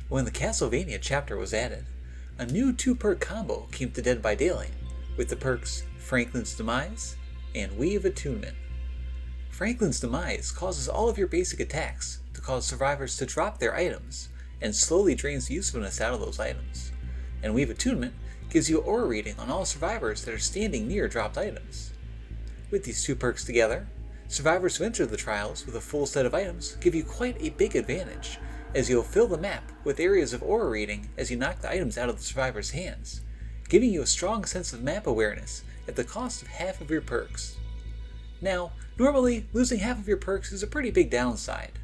When the Castlevania chapter was added, a new 2-perk combo came to Dead by Daylight, with the perks Franklin's Demise and Weave Attunement. Franklin's Demise causes all of your basic attacks to cause survivors to drop their items, and slowly drains the usefulness out of those items. And Weave Attunement gives you aura reading on all survivors that are standing near dropped items. With these 2 perks together, survivors who enter the trials with a full set of items give you quite a big advantage, as you'll fill the map with areas of aura reading as you knock the items out of the survivor's hands, giving you a strong sense of map awareness at the cost of half of your perks. Now, normally, losing half of your perks is a pretty big downside,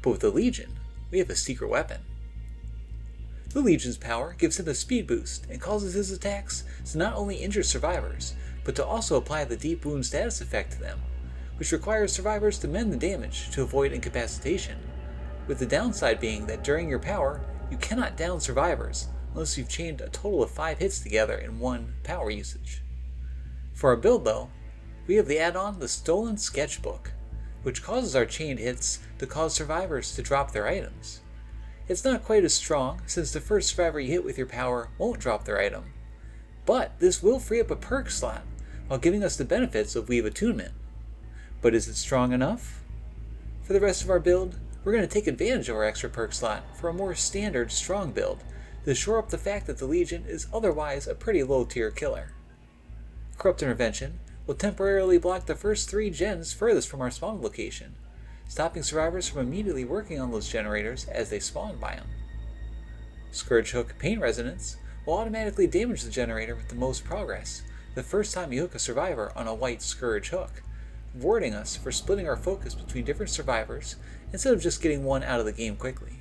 but with the Legion, we have a secret weapon. The Legion's power gives him a speed boost and causes his attacks to not only injure survivors, but to also apply the deep wound status effect to them, which requires survivors to mend the damage to avoid incapacitation, with the downside being that during your power, you cannot down survivors unless you've chained a total of 5 hits together in one power usage. For our build though, we have the add-on the Stolen Sketchbook, which causes our chained hits to cause survivors to drop their items. It's not quite as strong, since the first survivor you hit with your power won't drop their item, but this will free up a perk slot while giving us the benefits of Weave Attunement. But is it strong enough? For the rest of our build, we're going to take advantage of our extra perk slot for a more standard strong build to shore up the fact that the Legion is otherwise a pretty low tier killer. Corrupt Intervention will temporarily block the first 3 gens furthest from our spawn location, stopping survivors from immediately working on those generators as they spawn by them. Scourge Hook Pain Resonance will automatically damage the generator with the most progress the first time you hook a survivor on a white Scourge Hook, rewarding us for splitting our focus between different survivors instead of just getting one out of the game quickly.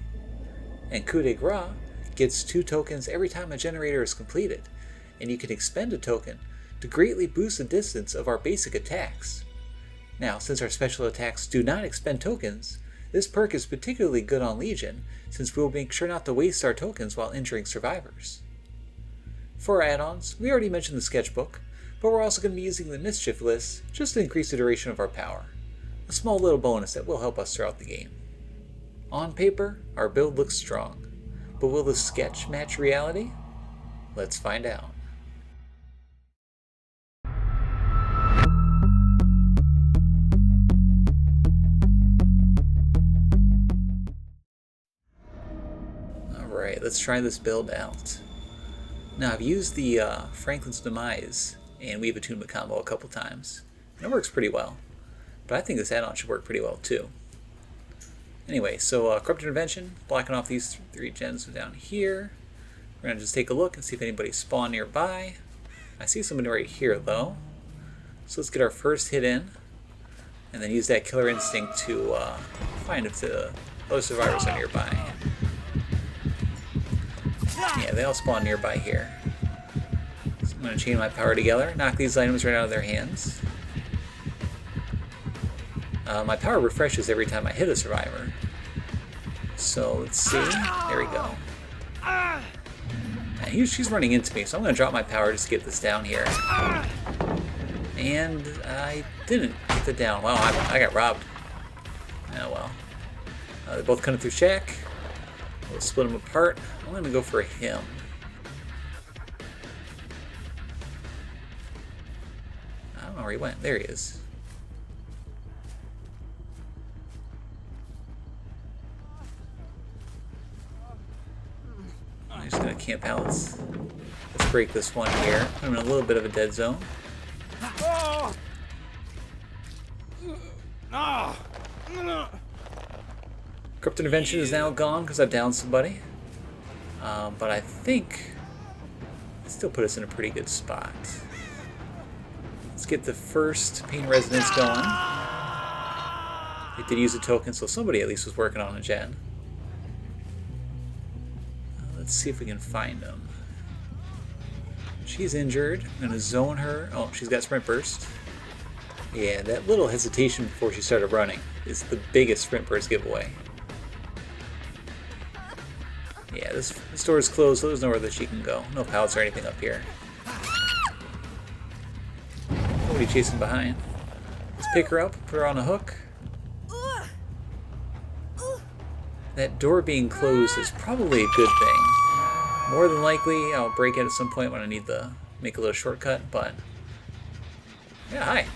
And Coup de Grace gets 2 tokens every time a generator is completed, and you can expend a token to greatly boost the distance of our basic attacks. Now, since our special attacks do not expend tokens, this perk is particularly good on Legion, since we'll make sure not to waste our tokens while injuring survivors. For our add-ons, we already mentioned the Sketchbook, but we're also going to be using the Mischief list just to increase the duration of our power. A small little bonus that will help us throughout the game. On paper, our build looks strong, but will the sketch match reality? Let's find out. Alright, let's try this build out. Now, I've used the Franklin's Demise and Weave Attunement combo a couple times, and it works pretty well. But I think this add-on should work pretty well too. Anyway, so Corrupt Intervention, blocking off these 3 gens down here. We're going to just take a look and see if anybody spawned nearby. I see somebody right here though. So let's get our first hit in, and then use that Killer Instinct to find if the other survivors are nearby. Yeah, they all spawn nearby here. So I'm going to chain my power together, knock these items right out of their hands. My power refreshes every time I hit a survivor. So let's see. There we go. And she's running into me, so I'm going to drop my power just to get this down here. And I didn't get it down. Wow, I got robbed. Oh well. They're both coming through shack. We'll split them apart. I'm going to go for him. I don't know where he went. There he is. I'm just going to camp out. Let's break this one here. I'm in a little bit of a dead zone. Corrupt Intervention is now gone because I've downed somebody. But I think it still put us in a pretty good spot. Let's get the first Pain Resonance going. They did use a token, so somebody at least was working on a gen. Let's see if we can find them. She's injured. I'm going to zone her. Oh, she's got Sprint Burst. Yeah, that little hesitation before she started running is the biggest Sprint Burst giveaway. Yeah, this door is closed, so there's nowhere that she can go. No pallets or anything up here. Nobody chasing behind. Let's pick her up, put her on a hook. That door being closed is probably a good thing. More than likely, I'll break it at some point when I need to make a little shortcut, but... Yeah, hi.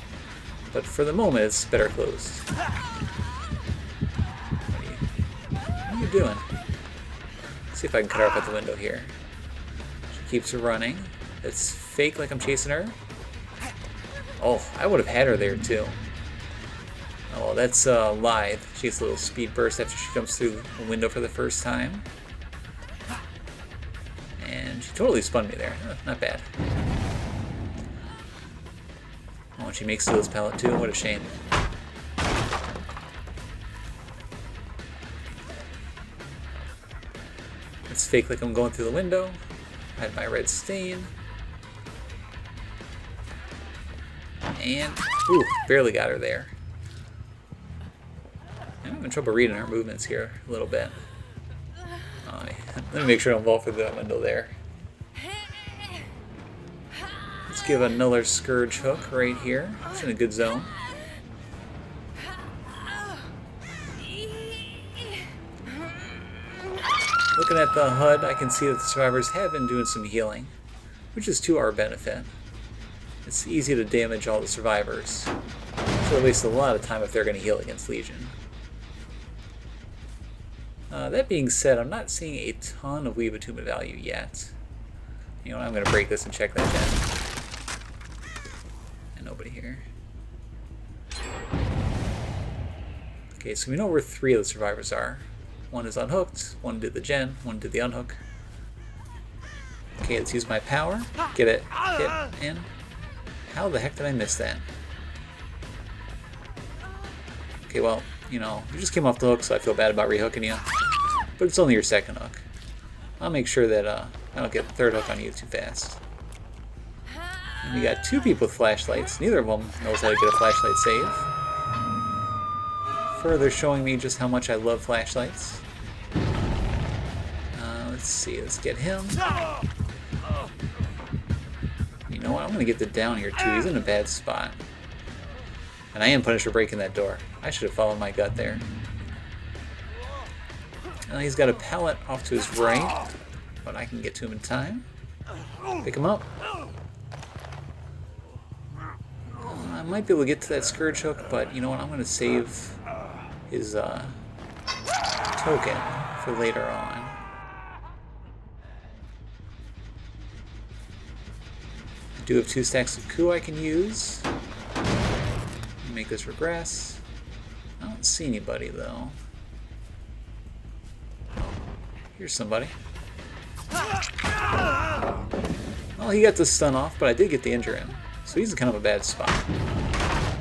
But for the moment, it's better closed. What are you doing? Let's see if I can cut her off at the window here. She keeps running. It's fake like I'm chasing her. Oh, I would have had her there too. Oh, that's Lithe. She gets a little speed burst after she comes through the window for the first time. And she totally spun me there. Not bad. Oh, and she makes it to this pallet too. What a shame. It's fake like I'm going through the window. I had my red stain. And, ooh, barely got her there. I'm having trouble reading her movements here a little bit. Oh, let me make sure I don't fall through the window there. Let's give another Scourge hook right here. It's in a good zone. Looking at the HUD, I can see that the survivors have been doing some healing, which is to our benefit. It's easy to damage all the survivors, so they waste a lot of time if they're going to heal against Legion. That being said, I'm not seeing a ton of Weave Attunement value yet. You know what, I'm going to break this and check that gen. And nobody here. Okay, so we know where 3 of the survivors are. One is unhooked, one did the gen, one did the unhook. Okay, let's use my power, get it hit, and how the heck did I miss that? Okay, well, you know, you just came off the hook, so I feel bad about rehooking you. But it's only your second hook. I'll make sure that I don't get the third hook on you too fast. And we got 2 people with flashlights. Neither of them knows how to get a flashlight save. Further showing me just how much I love flashlights. Let's see, let's get him. You know what, I'm going to get the down here too. He's in a bad spot. And I am punished for breaking that door. I should have followed my gut there. He's got a pallet off to his right, but I can get to him in time. Pick him up. I might be able to get to that Scourge hook, but you know what, I'm going to save his token for later on. I do have 2 stacks of Coup I can use. Make this regress. I don't see anybody though. Here's somebody. Well, he got the stun off, but I did get the injure in. So he's in kind of a bad spot.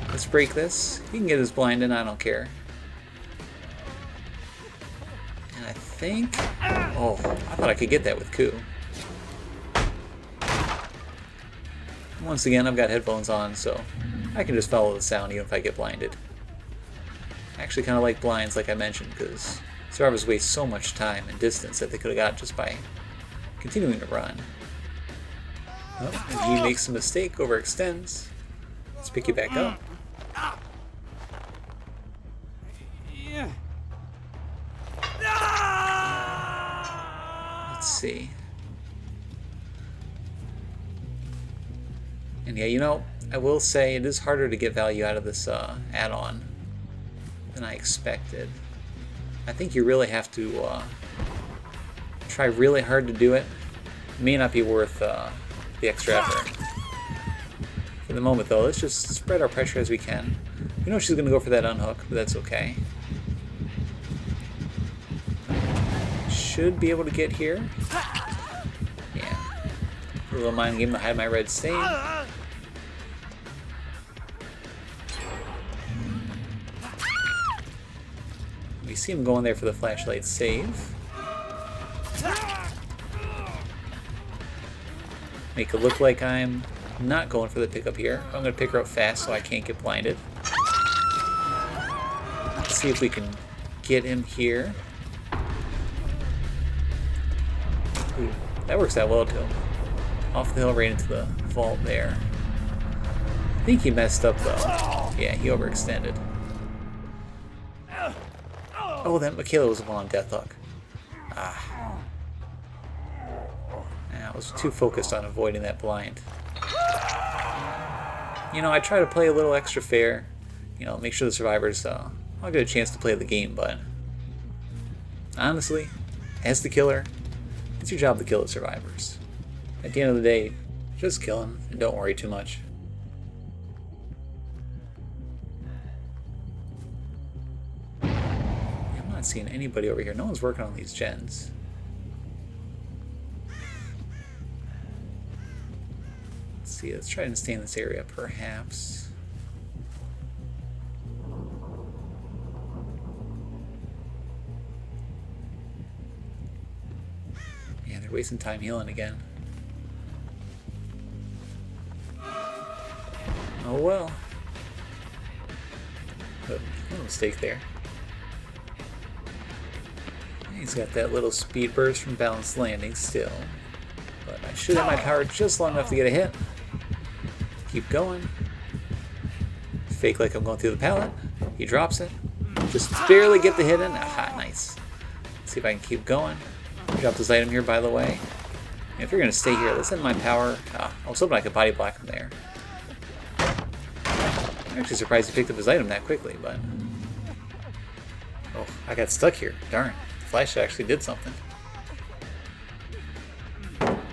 Let's break this. He can get his blind in, I don't care. And I think... Oh, I thought I could get that with Coup. Once again, I've got headphones on, so I can just follow the sound even if I get blinded. I actually kind of like blinds, like I mentioned, because survivors waste so much time and distance that they could have got just by continuing to run. Oh, and he makes a mistake, overextends. Let's pick you back up. Let's see. And yeah, you know, I will say it is harder to get value out of this add-on than I expected. I think you really have to try really hard to do it. It may not be worth the extra effort. For the moment though, let's just spread our pressure as we can. You know she's going to go for that unhook, but that's okay. Should be able to get here. Yeah. A little mind game to hide my red stain. We see him going there for the flashlight save. Make it look like I'm not going for the pickup here. I'm going to pick her up fast so I can't get blinded. Let's see if we can get him here. Ooh, that works out well too. Off the hill right into the vault there. I think he messed up though. Yeah, he overextended. Oh, that Michaela was the one on Deathhook. Ah. I was too focused on avoiding that blind. You know, I try to play a little extra fair. You know, make sure the survivors all get a chance to play the game, but honestly, as the killer, it's your job to kill the survivors. At the end of the day, just kill them and don't worry too much. I'm not seeing anybody over here. No one's working on these gens. Let's see, let's try and stay in this area, perhaps. Yeah, they're wasting time healing again. Oh well. Oh, no mistake there. He's got that little speed burst from balanced landing still. But I should have my power just long enough to get a hit. Keep going. Fake like I'm going through the pallet. He drops it. Just barely get the hit in. Aha, nice. Let's see if I can keep going. Drop this item here, by the way. And if you're going to stay here, let's end my power. I was hoping I could body block him there. I'm actually surprised he picked up his item that quickly, but... Oh, I got stuck here. Darn. The flash actually did something.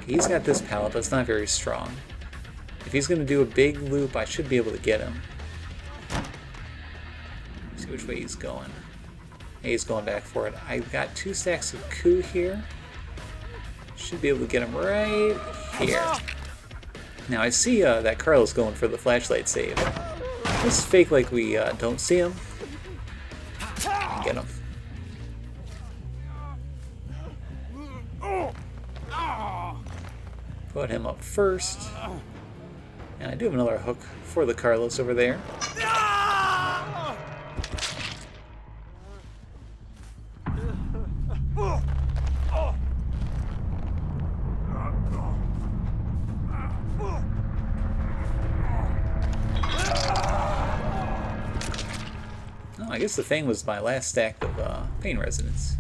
He's got this pallet, but it's not very strong. If he's going to do a big loop, I should be able to get him. See which way he's going. Hey, he's going back for it. I've got 2 stacks of coup here. Should be able to get him right here. Now I see that Carl's going for the flashlight save. Let's fake like we don't see him. And get him. Put him up first. And I do have another hook for the Carlos over there. Oh, I guess the Fang was my last stack of pain resonance.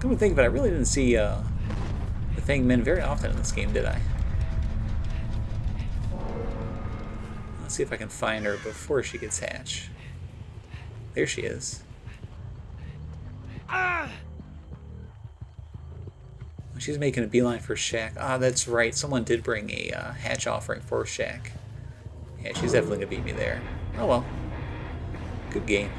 Come to think of it, I really didn't see the Fang men very often in this game, did I? Let's see if I can find her before she gets hatched. There she is. She's making a beeline for Shaq. Ah, that's right. Someone did bring a hatch offering for Shaq. Yeah, she's definitely going to beat me there. Oh well. Good game.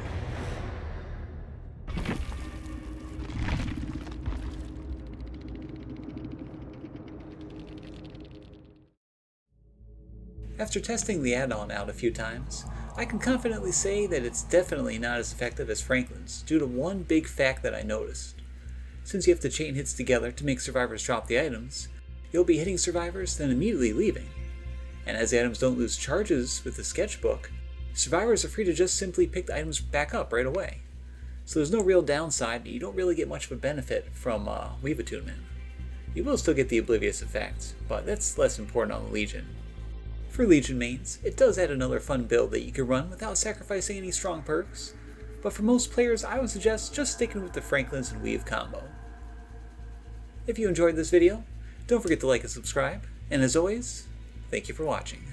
After testing the add-on out a few times, I can confidently say that it's definitely not as effective as Franklin's due to one big fact that I noticed. Since you have to chain hits together to make survivors drop the items, you'll be hitting survivors then immediately leaving. And as the items don't lose charges with the sketchbook, survivors are free to just simply pick the items back up right away. So there's no real downside, and you don't really get much of a benefit from Weave Attunement. You will still get the Oblivious effect, but that's less important on the Legion. For Legion mains, it does add another fun build that you can run without sacrificing any strong perks, but for most players I would suggest just sticking with the Franklin's and Weave combo. If you enjoyed this video, don't forget to like and subscribe, and as always, thank you for watching.